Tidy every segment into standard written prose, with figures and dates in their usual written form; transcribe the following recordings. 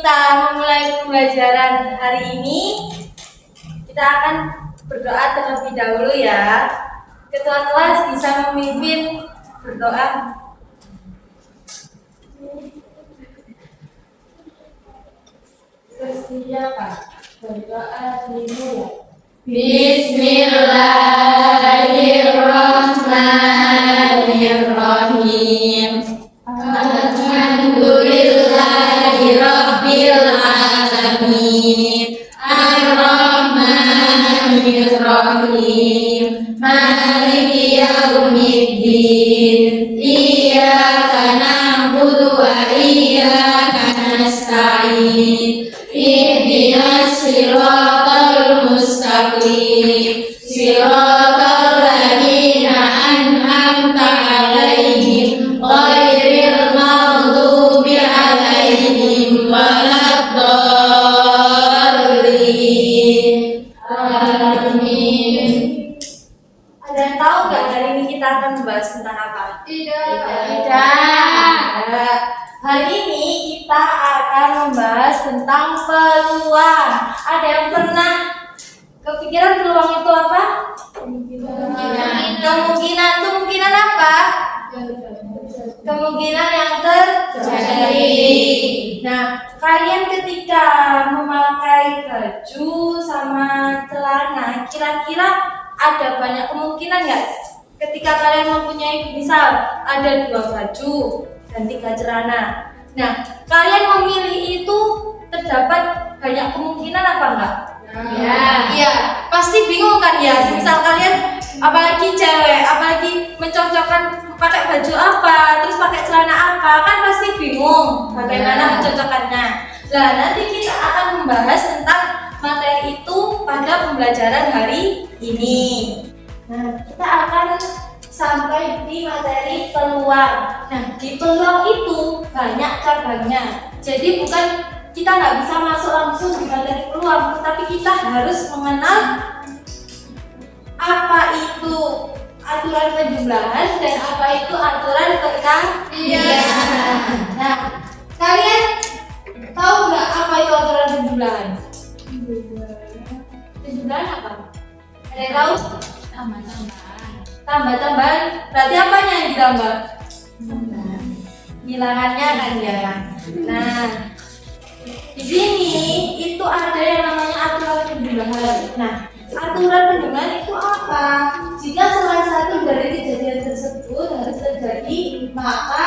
kita memulai pembelajaran hari ini, kita akan berdoa terlebih dahulu ya. Ketua kelas bisa memimpin berdoa. Bersiapa berdoa dimulai. Bismillahirrahmanirrahim. Alhamdulillahi rabbil alamin. Ar-Rahmanir-Rahim. Maliki yaumiddin. Iyyaka na'budu wa iyyaka nasta'in. Ihdinas siratal mustaqim. Siratal ladzina an'amta 'alaihim ghairil maghdubi 'alaihim waladdallin. Amin. Ada yang tahu nggak hari ini kita akan membahas tentang apa? Tidak. Hari ini kita akan membahas tentang peluang. Ada yang pernah kepikiran peluang itu apa? Kemungkinan apa? Kemungkinan yang terjadi. Nah, kalian ketika memakai baju sama celana, kira-kira ada banyak kemungkinan nggak? Ketika kalian mempunyai, misal ada 2 baju dan 3 celana. Nah, kalian memilih itu terdapat banyak kemungkinan apa enggak? Iya, pasti bingung kan ya. Misal kalian, apalagi cewek, apalagi mencocokkan pakai baju apa, terus pakai celana apa, kan pasti bingung bagaimana mencocokkannya. Nah, nanti kita akan membahas tentang materi itu pada pembelajaran hari ini. Nah, kita akan sampai di materi peluang. Nah, di peluang itu banyak cabangnya. Jadi bukan kita nggak bisa masuk langsung di materi peluang, tetapi kita harus mengenal apa itu aturan penjumlahan dan apa itu aturan perkalian. Nah, kalian tahu nggak apa itu aturan penjumlahan? Penjumlahan apa? Ada yang tahu? Tambah-tambahan. Berarti apanya yang ditambah? Bilangannya kan ya. Nah, di sini itu ada yang namanya aturan penjumlahan. Nah, aturan penjumlahan itu apa? Jika salah satu dari kejadian tersebut harus terjadi, maka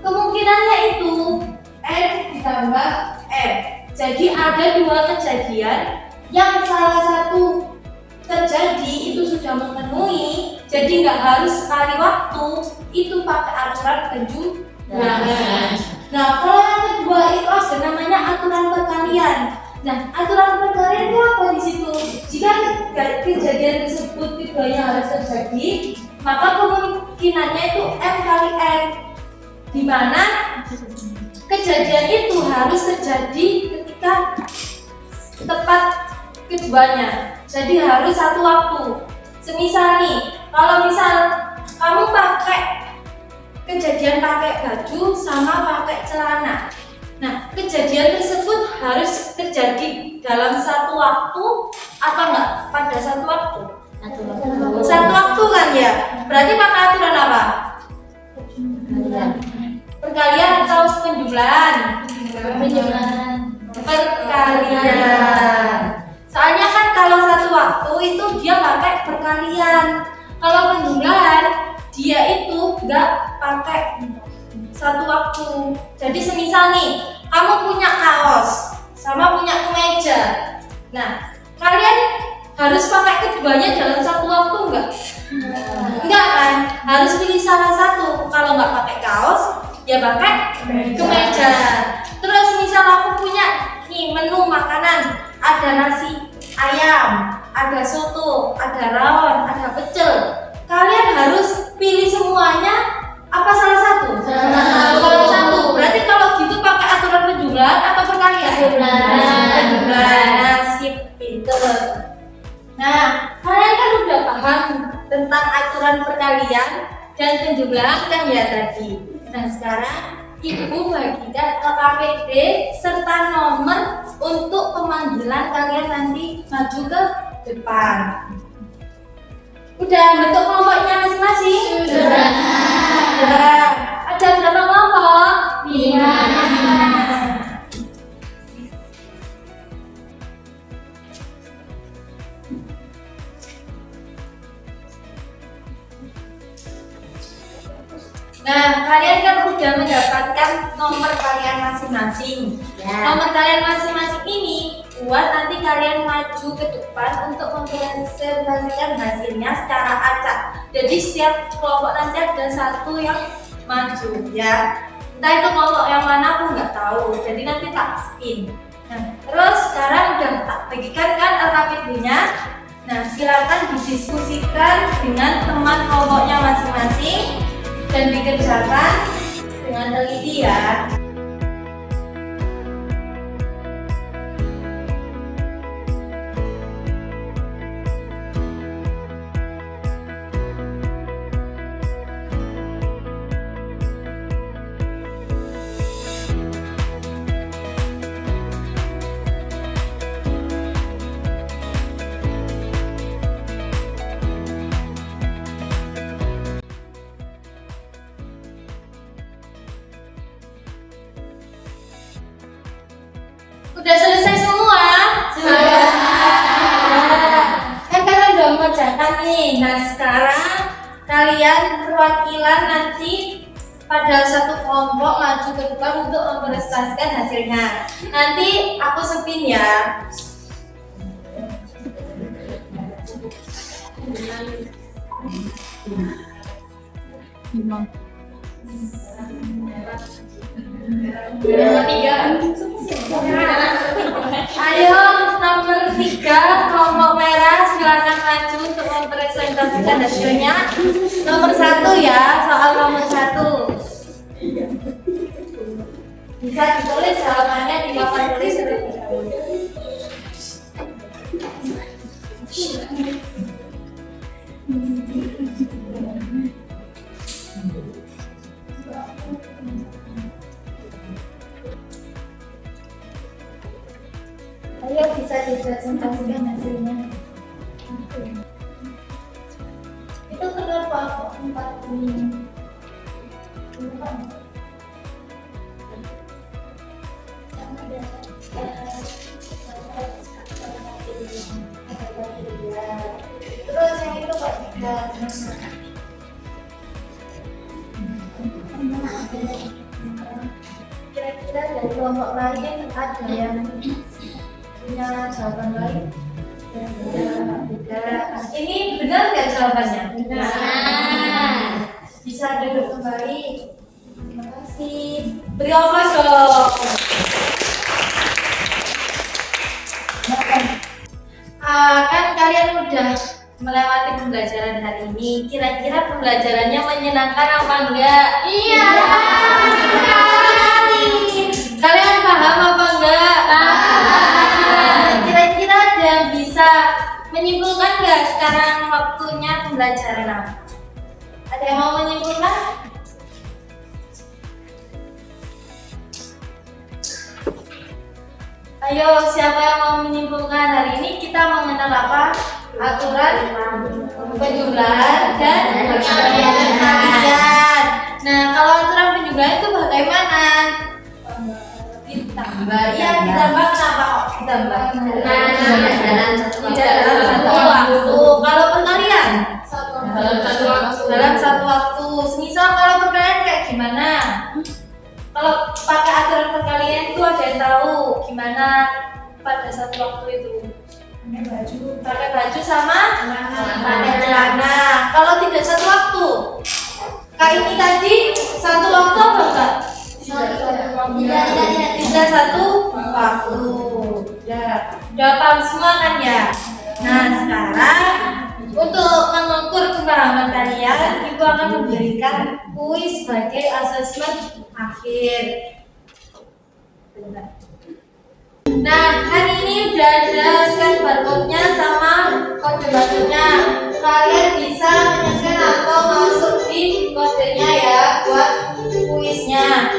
kemungkinannya itu N ditambah M. Jadi ada 2 kejadian yang salah satu terjadi itu sudah memenuhi, jadi nggak harus sekali waktu itu pakai aturan penjumlahan. Nah, kalau yang kedua itu ada namanya aturan perkalian. Nah, aturan perkalian itu apa di situ? Jika kejadian tersebut keduanya harus terjadi, maka kemungkinannya itu M kali N, di mana kejadian itu harus terjadi ketika tepat keduanya. Jadi harus satu waktu. Semisal nih, kalau misal kamu pakai kejadian pakai baju sama pakai celana. Nah, kejadian tersebut harus terjadi dalam satu waktu apa enggak? Pada satu waktu. Satu waktu kan ya? Berarti pakai aturan apa? Perkalian atau penjumlahan? Perkalian. Soalnya kan kalau satu waktu itu dia pakai perkalian. Kalau penjumlahan dia itu enggak pakai satu waktu. Jadi semisal nih, kamu punya kaos sama punya kemeja. Nah, kalian harus pakai keduanya dalam satu waktu enggak? Enggak kan? Harus pilih salah satu. Kalau enggak pakai kaos, ya pakai kemeja. Terus misal aku punya nih menu makanan, ada nasi ayam, ada soto, ada rawon, ada pecel. Kalian harus pilih semuanya apa salah satu? Salah satu. Berarti kalau gitu pakai aturan penjumlahan atau perkalian? Penjumlahan. Nasib pinter. Nah, kalian kan udah paham tentang aturan perkalian dan penjumlahan kan ya tadi. Nah, sekarang Ibu bagikan LKPD serta nomor untuk pemanggilan kalian nanti maju ke depan. Udah bentuk kelompoknya masing-masing? Sudah. Sudah. Ada berapa kelompok? 5. Nah, kalian kan udah mendapatkan nomor kalian masing-masing. Ya. Nomor kalian masing-masing ini buat nanti kalian maju ke depan untuk mempresentasikan hasilnya secara acak. Jadi setiap kelompok nanti ada satu yang maju, ya. Entah itu kelompok yang mana aku nggak tahu. Jadi nanti tak spin. Nah, terus sekarang udah tak bagikan kan LKPD-nya. Nah, silakan didiskusikan dengan teman kelompoknya masing-masing dan dikerjakan dengan teliti ya. Udah selesai semua? Sudah. Kan kalian udah mengerjakan nih. Nah sekarang kalian perwakilan nanti pada satu kelompok maju ke depan untuk mempresentasikan hasilnya. Nanti aku spin ya. Ayo nomor 3 kelompok merah silakan maju untuk mempresentasikan hasilnya. Nomor 1 ya, soal nomor 1. Bisa ditulis jawabannya di papan tulis terlebih dahulu. Ayo bisa dipresentasikan hasilnya. Itu kenapa kok 4 ini? Terus yang itu kok 3? Kira-kira dari kelompok lain ada yang punya jawaban lain? Tidak. Ini benar nggak jawabannya? Benar. Bisa duduk kembali. Terima kasih. Beri ongkos dong. Kan kalian udah melewati pembelajaran hari ini. Kira-kira pembelajarannya menyenangkan apa enggak? Iya. Kalian paham apa enggak? Paham. Kira-kira ada yang bisa menyimpulkan nggak sekarang waktunya pembelajaran apa? Ada yang mau menyimpulkan? Ayo, siapa yang mau menyimpulkan? Hari ini kita mengenal apa? Aturan penjumlahan dan perkalian. Nah, kalau aturan penjumlahan itu bagaimana? Ditambah. Iya, ditambah kenapa kok ditambah? Tidak dalam satu waktu. Kalau perkalian? Dalam satu waktu. Semisal kalau perkalian kayak gimana? Kalau pakai aturan perkalian itu ada yang tahu gimana pada satu waktu itu? Pakai baju sama pakai celana. Kalau tidak satu waktu, kayak ini tadi satu waktu apa enggak? Tidak satu waktu. Udah paham semua kan ya? Nah sekarang untuk mengukur kepemahaman kalian, Ibu akan memberikan kuis sebagai asesmen akhir. Nah, hari ini udah ada scan barcode-nya sama kode barcode-nya. Kalian bisa menyesuaikan atau masuk di kodenya ya buat kuisnya.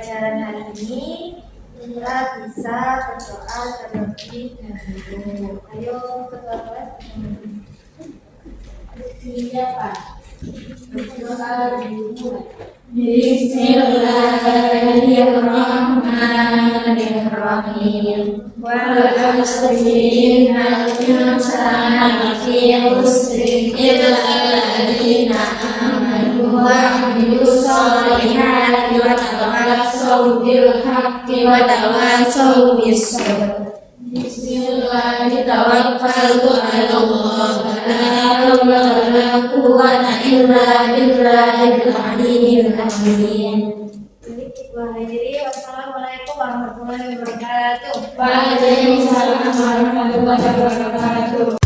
pelajaran hari ini kita bisa berdoa terlebih dahulu. Ayo berdoa. Siapa? Berdoa dulu. Bismillahirrahmanirrahim. Wal 'asri innal insana lafi khusr illa alladziina aamanu wa 'amilus shalihati wa tawassaw bil haqqi wa tawassaw bis sabr. Bismillahirrahmanirrahim. Tawakkaltu 'alallah la haula wa la quwwata illa billahil aliyyil azim. Wassalamualaikum warahmatullahi wabarakatuh. Waalaikumsalam warahmatullahi wabarakatuh.